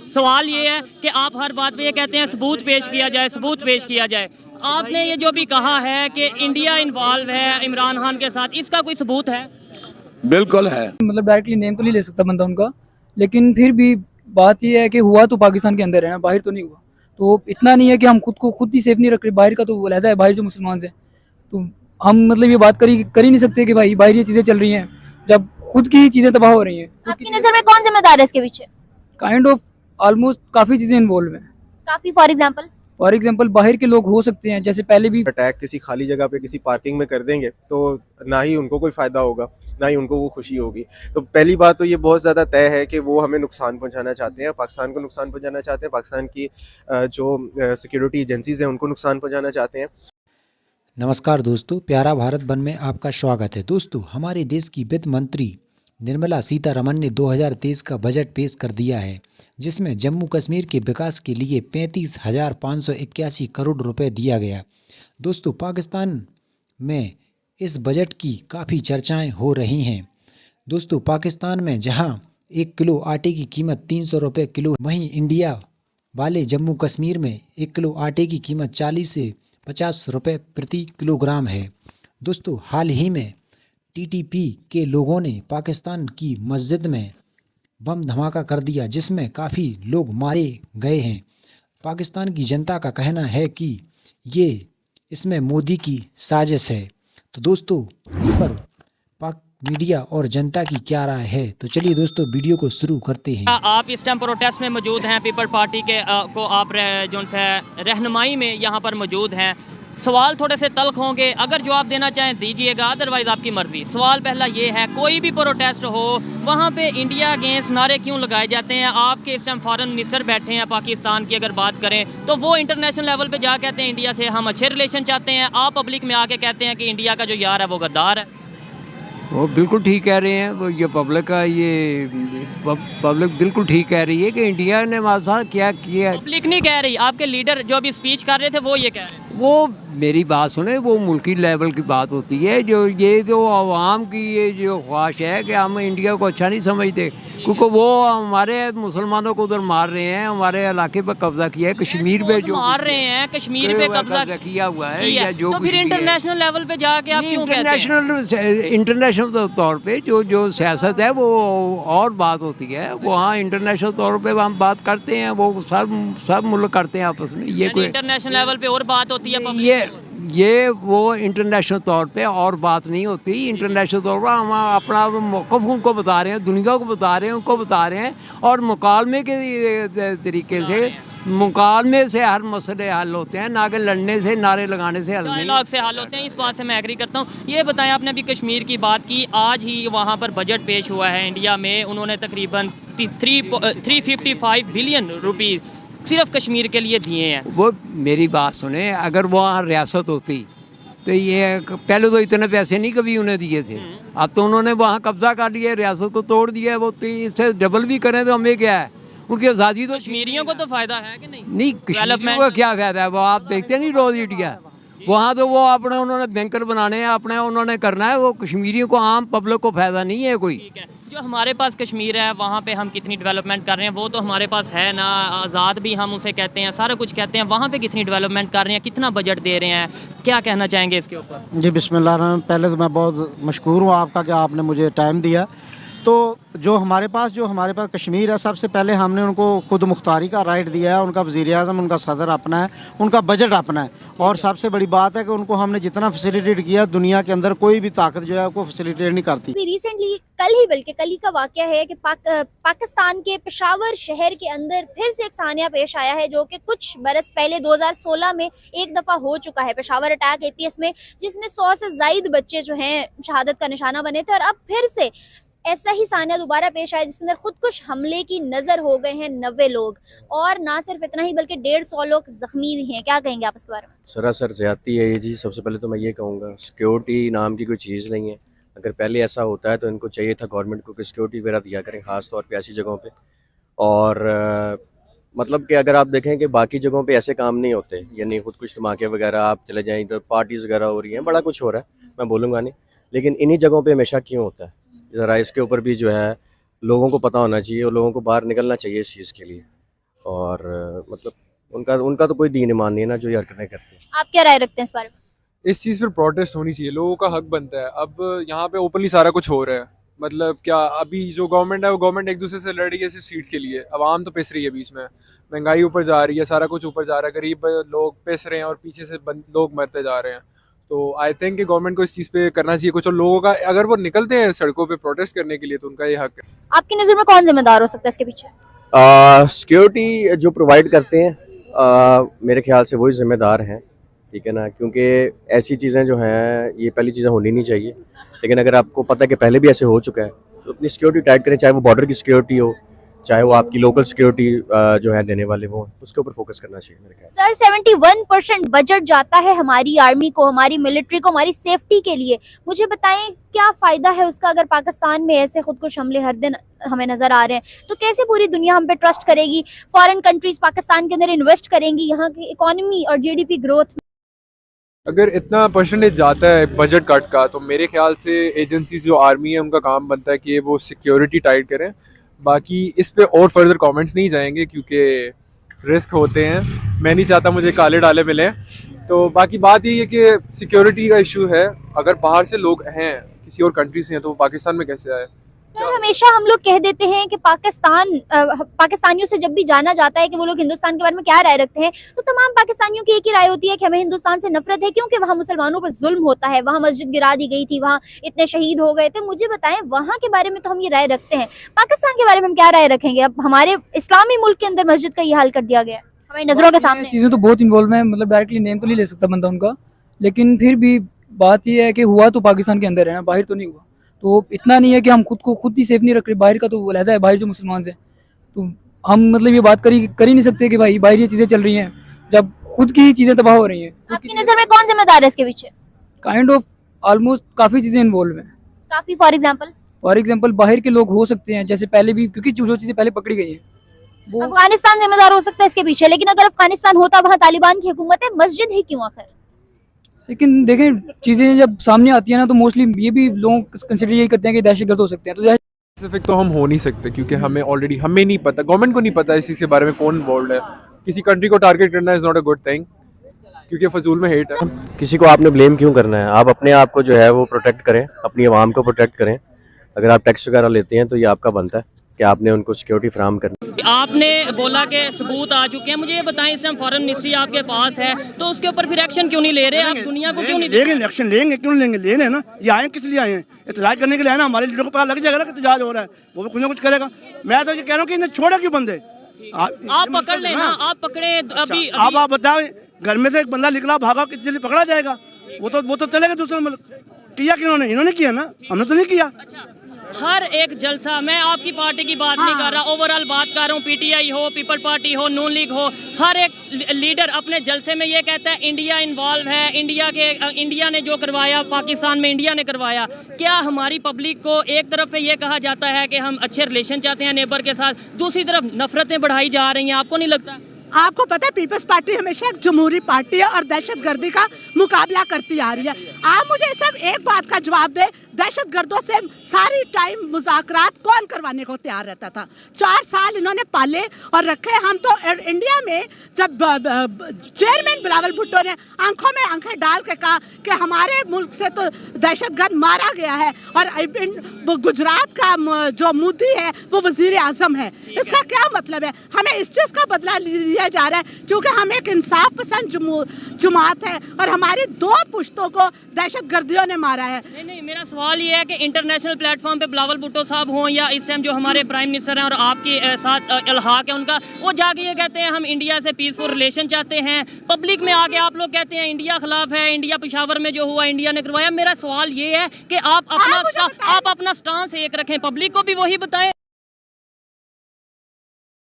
सवाल ये है कि आप हर बात पे ये कहते हैं सबूत पेश किया जाए, सबूत पेश किया जाए। आपने ये जो भी कहा है कि इंडिया इन्वॉल्व है इमरान खान के साथ, इसका कोई सबूत है? बिल्कुल है। मतलब डायरेक्टली नेम तो नहीं ले सकता बंदा उनका, लेकिन फिर भी बात यह है कि हुआ तो पाकिस्तान के अंदर है ना, बाहर तो नहीं हुआ। तो इतना नहीं है कि हम खुद ही सेफ नहीं रख रहे, बाहर का तो अलहदा है, बाहर जो मुसलमान हैं तो हम मतलब ये बात कर ही नहीं सकते कि भाई बाहर ये चीज़ें चल रही हैं जब खुद की ही चीज़ें तबाह हो रही हैं। आपकी नजर में कौन जिम्मेदार है इसके पीछे? काइंड ऑफ ऑलमोस्ट काफ़ी चीज़ें इन्वॉल्व हैं। काफी, फॉर एग्जाम्पल बाहर के लोग हो सकते हैं, जैसे पहले भी अटैक किसी खाली जगह पे किसी पार्किंग में कर देंगे तो ना ही उनको कोई फ़ायदा होगा, ना ही उनको वो खुशी होगी। तो पहली बात तो ये बहुत ज़्यादा तय है कि वो हमें नुकसान पहुंचाना चाहते हैं, पाकिस्तान को नुकसान पहुंचाना चाहते हैं, पाकिस्तान की जो सिक्योरिटी एजेंसीज हैं उनको नुकसान पहुंचाना चाहते हैं। नमस्कार दोस्तों, प्यारा भारत बन में आपका स्वागत है। दोस्तों, हमारे देश की वित्त मंत्री निर्मला सीतारमण ने 2023 का बजट पेश कर दिया है, जिसमें जम्मू कश्मीर के विकास के लिए 35,581 करोड़ रुपए दिया गया। दोस्तों, पाकिस्तान में इस बजट की काफ़ी चर्चाएं हो रही हैं। दोस्तों, पाकिस्तान में जहां 1 किलो आटे की कीमत 300 रुपये किलो, वहीं इंडिया वाले जम्मू कश्मीर में 1 किलो आटे की कीमत 40 से 50 रुपये प्रति किलोग्राम है। दोस्तों, हाल ही में टीटीपी के लोगों ने पाकिस्तान की मस्जिद में बम धमाका कर दिया, जिसमें काफ़ी लोग मारे गए हैं। पाकिस्तान की जनता का कहना है कि ये इसमें मोदी की साजिश है। तो दोस्तों, इस पर पाक मीडिया और जनता की क्या राय है? तो चलिए दोस्तों, वीडियो को शुरू करते हैं। आप इस टाइम प्रोटेस्ट में मौजूद हैं, पीपल पार्टी के को आप जो है रहनुमाई में यहाँ पर मौजूद हैं। सवाल थोड़े से तल्ख होंगे, अगर जवाब देना चाहें दीजिएगा, अदरवाइज़ आपकी मर्ज़ी। सवाल पहला ये है, कोई भी प्रोटेस्ट हो वहाँ पे इंडिया अगेंस्ट नारे क्यों लगाए जाते हैं? आपके इस टाइम फॉरेन मिनिस्टर बैठे हैं पाकिस्तान की, अगर बात करें तो वो इंटरनेशनल लेवल पे जा कहते हैं इंडिया से हम अच्छे रिलेशन चाहते हैं। आप पब्लिक में आके कहते हैं कि इंडिया का जो यार है वो गद्दार है। वो बिल्कुल ठीक कह रहे हैं। वो ये पब्लिक बिल्कुल ठीक कह रही है कि इंडिया ने हमारे साथ क्या किया। पब्लिक नहीं कह रही, आपके लीडर जो अभी स्पीच कर रहे थे वो ये कह रहे हैं। वो मेरी बात सुने, वो मुल्की लेवल की बात होती है। जो आवाम की ये जो ख्वाहिश है कि हम इंडिया को अच्छा नहीं समझते, क्योंकि वो हमारे मुसलमानों को उधर मार रहे हैं, हमारे इलाके पर कब्जा किया है, कश्मीर पे जो मार रहे हैं, कश्मीर पे कब्जा किया हुआ है या जो तो फिर इंटरनेशनल लेवल पे जाके आप क्यों कहते हैं? इंटरनेशनल तौर पे जो सियासत है वो और बात होती है। वो हाँ, इंटरनेशनल तौर पे हम बात करते हैं, वो सब मुल्क करते हैं आपस में। ये कोई इंटरनेशनल लेवल पे और बात होती है, ये वो इंटरनेशनल तौर पे और बात नहीं होती। इंटरनेशनल तौर पर हम अपना मौक़िफ़ उनको बता रहे हैं, दुनिया को बता रहे हैं, उनको बता रहे हैं, और मुकालमे के तरीके से, मुकालमे से हर मसले हल होते हैं, ना कि लड़ने से, नारे लगाने से हल नहीं। डायलॉग से हल होते हैं। इस बात से मैं एग्री करता हूँ। ये बताएं, आपने अभी कश्मीर की बात की, आज ही वहाँ पर बजट पेश हुआ है इंडिया में। उन्होंने तकरीबन 355 बिलियन रुपये सिर्फ कश्मीर के लिए दिए हैं। वो मेरी बात सुने, अगर वहाँ रियासत होती तो ये पहले तो इतने पैसे नहीं कभी उन्हें दिए थे। अब तो उन्होंने वहाँ कब्जा कर लिया, रियासत को तोड़ दिया है। वो तो इससे डबल भी करें तो हमें क्या है, उनकी आज़ादी तो कश्मीरियों को तो फ़ायदा है कि नहीं? नहीं, कश्मीरियों को क्या फ़ायदा है? वो आप देखते नहीं रोज़ इंडिया, वहाँ तो वो अपने उन्होंने बैंकर बनाने हैं, अपने उन्होंने करना है। वो कश्मीरियों को, आम पब्लिक को फ़ायदा नहीं है कोई। ठीक है, जो हमारे पास कश्मीर है वहाँ पे हम कितनी डेवलपमेंट कर रहे हैं वो तो हमारे पास है ना। आज़ाद भी हम उसे कहते हैं, सारा कुछ कहते हैं। वहाँ पे कितनी डेवलपमेंट कर रहे हैं, कितना बजट दे रहे हैं, क्या कहना चाहेंगे इसके ऊपर? जी बिस्मिल्लाह। पहले तो मैं बहुत मशकूर हूँ आपका कि आपने मुझे टाइम दिया। तो जो हमारे पास कश्मीर है, सबसे पहले हमने उनको खुद मुख्तारी का राइट दिया है। उनका वज़ीर-ए-आज़म, उनका सदर अपना है, उनका बजट अपना है। और सबसे बड़ी बात है कि उनको हमने जितना फैसिलिटेट किया, दुनिया के अंदर कोई भी ताकत जो है वो फैसिलिटेट नहीं करती। रिसेंटली कल ही का वाकया है कि पाकिस्तान के पेशावर शहर के अंदर फिर से एक सानिया पेश आया है, जो कि कुछ बरस पहले 2016 में एक दफ़ा हो चुका है, पेशावर अटैक APS में, जिसमें 100 से ज़ायद बच्चे जो हैं शहादत का निशाना बने थे। और अब फिर से ऐसा ही सानिया दोबारा पेश आया, जिसके अंदर खुदकुश हमले की नज़र हो गए हैं 90 लोग, और ना सिर्फ इतना ही बल्कि 150 लोग जख्मी भी हैं। क्या कहेंगे आप इसके बारे में? सरासर ज़्यादती है ये जी। सबसे पहले तो मैं ये कहूँगा, सिक्योरिटी नाम की कोई चीज़ नहीं है। अगर पहले ऐसा होता है तो इनको चाहिए था गवर्नमेंट को कि सिक्योरिटी वगैरह दिया करें, ख़ास तौर पे ऐसी जगहों पे। और मतलब कि अगर आप देखें कि बाकी जगहों पे ऐसे काम नहीं होते, यानी खुद कुछ धमाके वगैरह, आप चले जाएं इधर पार्टीज़ वगैरह हो रही हैं, बड़ा कुछ हो रहा है, मैं बोलूँगा नहीं, लेकिन इन्हीं जगहों पे हमेशा क्यों होता है? ज़रा इसके ऊपर भी जो है लोगों को पता होना चाहिए और लोगों को बाहर निकलना चाहिए इस चीज़ के लिए। और मतलब उनका उनका तो कोई दीन ईमान नहीं है ना जो ये हरकतें करते हैं। आप क्या राय रखते हैं इस बारे में? इस चीज़ पर प्रोटेस्ट होनी चाहिए, लोगों का हक बनता है। अब यहाँ पे ओपनली सारा कुछ हो रहा है, मतलब क्या अभी जो गवर्नमेंट है वो गवर्नमेंट एक दूसरे से लड़ रही है सिर्फ सीट्स के लिए। आवाम तो पिस रही है बीच में, महंगाई ऊपर जा रही है, सारा कुछ ऊपर जा रहा है, गरीब लोग पिस रहे हैं और पीछे से लोग मरते जा रहे हैं। तो आई थिंक कि गवर्नमेंट को इस चीज़ पे करना चाहिए कुछ, और लोगों का अगर वो निकलते हैं सड़कों पे प्रोटेस्ट करने के लिए तो उनका ये हक है। आपकी नज़र में कौन जिम्मेदार हो सकता है इसके पीछे? सिक्योरिटी जो प्रोवाइड करते हैं मेरे ख्याल से वही जिम्मेदार हैं, ठीक है ना, क्योंकि ऐसी चीज़ें जो हैं ये पहली चीज़ें होनी नहीं चाहिए। लेकिन अगर आपको पता है कि पहले भी ऐसे हो चुका है तो अपनी सिक्योरिटी टाइट करें, चाहे वो बॉर्डर की सिक्योरिटी हो, चाहे वो आपकी लोकल सिक्योरिटी जो है देने वाले वो, उसके ऊपर फोकस करना चाहिए मेरे ख्याल। सर 71% बजट जाता है हमारी आर्मी को, हमारी मिलिट्री को, हमारी सेफ्टी के लिए। मुझे बताएं क्या फायदा है उसका अगर पाकिस्तान में ऐसे खुद को हमले हर दिन हमें नजर आ रहे हैं? तो कैसे पूरी दुनिया हम पे ट्रस्ट करेगी? फॉरेन कंट्रीज पाकिस्तान के अंदर इन्वेस्ट करेंगी यहाँ की इकोनॉमी और जीडीपी ग्रोथ। अगर इतना परसेंटेज जाता है बजट कट का तो मेरे ख्याल से एजेंसीज जो आर्मी है उनका काम बनता है कि वो सिक्योरिटी टाइट करें। बाकी इस पे और फर्दर कमेंट्स नहीं जाएंगे क्योंकि रिस्क होते हैं, मैं नहीं चाहता मुझे काले डाले मिले। तो बाकी बात ये है कि सिक्योरिटी का इशू है, अगर बाहर से लोग हैं किसी और कंट्री से हैं तो वो पाकिस्तान में कैसे आए? सर हमेशा हम लोग कह देते हैं कि पाकिस्तानियों से जब भी जाना जाता है कि वो लोग हिंदुस्तान के बारे में क्या राय रखते हैं, तो तमाम पाकिस्तानियों की एक ही राय होती है कि हमें हिंदुस्तान से नफरत है क्योंकि वहाँ मुसलमानों पर जुल्म होता है, वहाँ मस्जिद गिरा दी गई थी, वहाँ इतने शहीद हो गए थे। मुझे बताएं वहाँ के बारे में तो हम ये राय रखते हैं, पाकिस्तान के बारे में हम क्या राय रखेंगे? अब हमारे इस्लामी मुल्क के अंदर मस्जिद का ये हाल कर दिया गया है हमारी नजरों के सामने। चीज़ें तो बहुत इन्वॉल्व हैं, मतलब डायरेक्टली नेम तो नहीं ले सकता बंदा उनका, लेकिन फिर भी बात ये है कि हुआ तो पाकिस्तान के अंदर है ना, बाहर तो नहीं हुआ। तो इतना नहीं है कि हम खुद को खुद ही सेफ नहीं रख रहे, बाहर का तो अलहदा है, बाहर जो मुसलमान हैं तो हम मतलब ये बात कर ही नहीं सकते कि भाई बाहर ये चीज़ें चल रही हैं जब खुद की ही चीज़ें तबाह हो रही हैं। आपकी नजर में कौन जिम्मेदार है इसके पीछे? काइंड ऑफ ऑलमोस्ट काफ़ी चीज़ें इन्वॉल्व हैं। काफी फॉर एग्जाम्पल बाहर के लोग हो सकते हैं, जैसे पहले भी, क्योंकि जो चीज़ें पहले पकड़ी गई हैं वो अफगानिस्तान जिम्मेदार हो सकता है इसके पीछे, लेकिन अगर अफगानिस्तान होता वहाँ तालिबान की हुकूमत है, मस्जिद ही क्यों आखिर? लेकिन देखें चीज़ें जब सामने आती है ना तो मोस्टली ये भी लोग कंसिडर यही करते हैं कि दहशतगर्द हो सकते हैं। तो स्पेसिफिक तो हम हो नहीं सकते क्योंकि हमें ऑलरेडी हमें नहीं पता, गवर्नमेंट को नहीं पता इस चीज़ के बारे में कौन इन्वॉल्व है। किसी कंट्री को टारगेट करना is not a good thing क्योंकि फजूल में हेट है। किसी को आपने ब्लेम क्यों करना है? आप अपने आप को जो है वो प्रोटेक्ट करें, अपनी आवाम को प्रोटेक्ट करें। अगर आप टैक्स वगैरह लेते हैं तो ये आपका बनता है कि आपने उनको सिक्योरिटी फराहम करनी। आपने बोला कि सबूत आ चुके हैं, मुझे ये बताएं इस टाइम फॉरेन मिनिस्ट्री आपके पास है तो उसके ऊपर फिर एक्शन क्यों नहीं ले रहे? आप दुनिया को क्यों नहीं लेंगे? एक्शन लेंगे, क्यों लेंगे? लेने ना, ये आए किस लिए आए हैं? एहतजाज करने के लिए आए ना, हमारे लीडर को पता लग जाएगा ना कि एहतजाज हो रहा है, वो भी कुछ ना कुछ करेगा। मैं तो ये कह रहा हूँ कि इन्हें छोड़ा क्यों बंदे? आप पकड़ लेना, आप पकड़े अभी अब आप बताओ, घर में से एक बंदा निकला भागा कितनी जल्दी पकड़ा जाएगा? वो तो चलेगा दूसरे मुल्क। किया किन्होंने? इन्होंने किया ना, हमने तो नहीं किया। हर एक जलसा, मैं आपकी पार्टी की बात नहीं कर रहा, ओवरऑल बात कर रहा हूँ, पीटीआई हो, पीपल पार्टी हो, नून लीग हो, हर एक लीडर अपने जलसे में ये कहता है इंडिया इन्वॉल्व है, इंडिया ने जो करवाया पाकिस्तान में इंडिया ने करवाया। क्या हमारी पब्लिक को एक तरफ पे ये कहा जाता है कि हम अच्छे रिलेशन चाहते हैं नेबर के साथ, दूसरी तरफ नफरतें बढ़ाई जा रही हैं? आपको नहीं लगता? आपको पता है पीपल्स पार्टी हमेशा एक जमहूरी पार्टी है और दहशतगर्दी का मुकाबला करती आ रही है। आप मुझे सिर्फ एक बात का जवाब दे, दहशतगर्दों से सारी टाइम मुज़ाकरात कौन करवाने को तैयार रहता था? 4 साल इन्होंने पाले और रखे। हम तो इंडिया में जब चेयरमैन बिलावल भुट्टो ने आंखों में आंखें डाल के कहा कि हमारे मुल्क से तो दहशतगर्द मारा गया है और गुजरात का जो मोदी है वो वजीर आजम है, इसका क्या मतलब है? हमें इस चीज़ का बदला लिया जा रहा है क्योंकि हम एक इंसाफ पसंद जमात है और हमारी 2 पुश्तों को दहशतगर्दियों ने मारा है। नहीं, मेरा सवाल ये है कि इंटरनेशनल प्लेटफॉर्म पे बिलावल भुट्टो साहब हों या इस टाइम जो हमारे प्राइम मिनिस्टर हैं और आपके साथ इल्हाक है उनका, वो जाके ये कहते हैं हम इंडिया से पीसफुल रिलेशन चाहते हैं, पब्लिक में आके आप लोग कहते हैं इंडिया खिलाफ है, इंडिया पेशावर में जो हुआ इंडिया ने करवाया। मेरा सवाल ये है कि आप अपना स्टांस एक रखें, पब्लिक को भी वही बताएं।